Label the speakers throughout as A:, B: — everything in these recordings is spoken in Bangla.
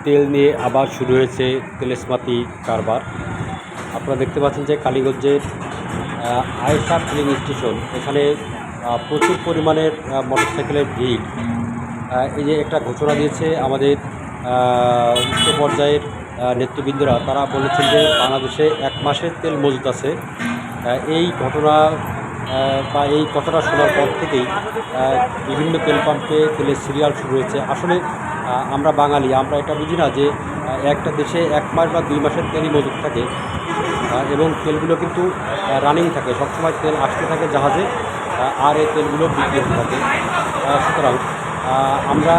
A: তেল নিয়ে আবার শুরু হয়েছে তেলেস্মাতি কারবার। আপনারা দেখতে পাচ্ছেন যে কালীগঞ্জের আয়েশা ফিলিং স্টেশন, এখানে প্রচুর পরিমাণের মোটরসাইকেলের ভিড়। এই যে একটা ঘোষণা দিয়েছে আমাদের উচ্চ পর্যায়ের নেতৃবৃন্দরা, তারা বলেছেন যে বাংলাদেশে 1 মাসের তেল মজুত আছে। এই ঘটনা বা এই কথাটা শোনার পর থেকেই বিভিন্ন তেল পাম্পে তেলের সিরিয়াল শুরু হয়েছে। আসলে আমরা বাঙালি, আমরা এটা বুঝি না যে একটা দেশে 1 মাস বা 2 মাসের তেলই মজুত থাকে, এবং তেলগুলো কিন্তু রানিং থাকে, সবসময় তেল আসতে থাকে জাহাজে, আর এই তেলগুলো বিক্রি হতে থাকে। সুতরাং আমরা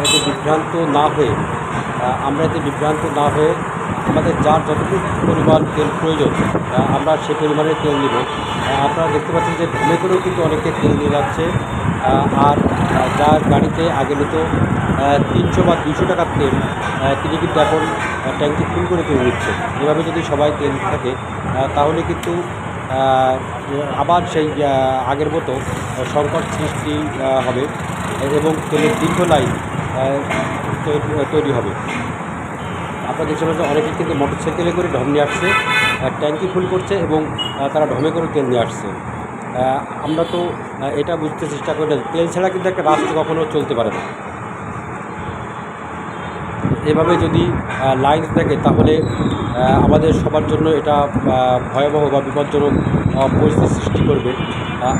A: এতে বিভ্রান্ত না হয়ে আমাদের যার যতটুকু পরিমাণ তেল প্রয়োজন আমরা সে পরিমাণে তেল নিব। আপনারা দেখতে পাচ্ছেন যে ভ্যানে করেও কিন্তু অনেকে তেল নিয়ে যাচ্ছে, আর যার গাড়িতে আগে নিত 300 বা 200 টাকার তেল, তিনি কিন্তু এখন ট্যাঙ্কি ফুল করে তেল নিচ্ছে। এভাবে যদি সবাই তেল থাকে তাহলে কিন্তু আবার সেই আগের মতো সংকট সৃষ্টি হবে এবং তেলের দীর্ঘ লাইন তৈরি হবে। আপনারা দেখতে পাচ্ছেন অনেকেই কিন্তু মোটরসাইকেলে করে ঢম নিয়ে আসছে, ট্যাঙ্কি ফুল করছে এবং তারা ঢমে করে তেল নিয়ে আসছে। আমরা তো এটা বুঝতে চেষ্টা করি না, তেল ছাড়া কিন্তু একটা রাস্তা কখনো চলতে পারে না। এভাবে যদি লাইন থাকে তাহলে আমাদের সবার জন্য এটা ভয়াবহ বা বিপজ্জনক পরিস্থিতি সৃষ্টি করবে।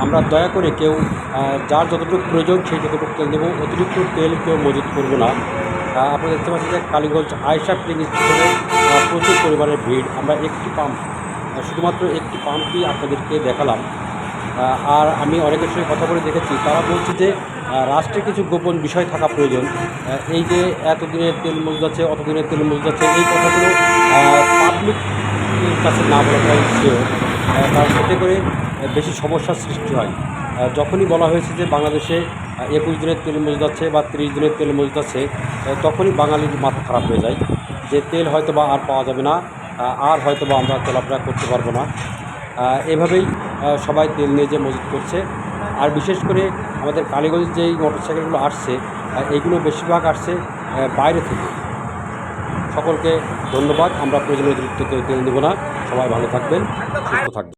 A: আমরা দয়া করে কেউ যার যতটুকু প্রয়োজন সেই যতটুকু তেল দেবো, অতিরিক্ত তেল কেউ মজুত করবো না। আপনারা দেখতে পাচ্ছেন যে কালীগঞ্জ আয়েশা ফিলিং স্টেশনে প্রচুর পরিমাণের ভিড়। আমরা শুধুমাত্র একটি পাম্পই আপনাদেরকে দেখালাম। আর আমি অনেকের সঙ্গে কথা বলে দেখেছি, তারা বলছে যে রাষ্ট্রে কিছু গোপন বিষয় থাকা প্রয়োজন। এই যে এতদিনের তেল মজুদ আছে, অতদিনের তেল মজুদ আছে, এই কথাগুলো পাবলিকের কাছে না বলাটাই শ্রেয়, কারণ এতে করে বেশি সমস্যার সৃষ্টি হয়। যখনই বলা হয়েছে যে বাংলাদেশে 21 দিনের তেল মজুদ আছে বা 30 দিনের তেল মজুদ আছে, তখনই বাঙালির মাথা খারাপ হয়ে যায় যে তেল হয়তো বা আর পাওয়া যাবে না, আর হয়তো বা আমরা চলাফেরা করতে পারবো না। এভাবেই সবাই তেল নিয়ে যে মজুত করছে। আর বিশেষ করে আমাদের কালীগঞ্জে যেই মোটরসাইকেলগুলো আসছে, এইগুলো বেশিরভাগ আসছে বাইরে থেকে। সকলকে ধন্যবাদ। আমরা প্রয়োজনীয় অতিরিক্ত তেল দেবো না। সবাই ভালো থাকবেন, সুস্থ থাকবেন।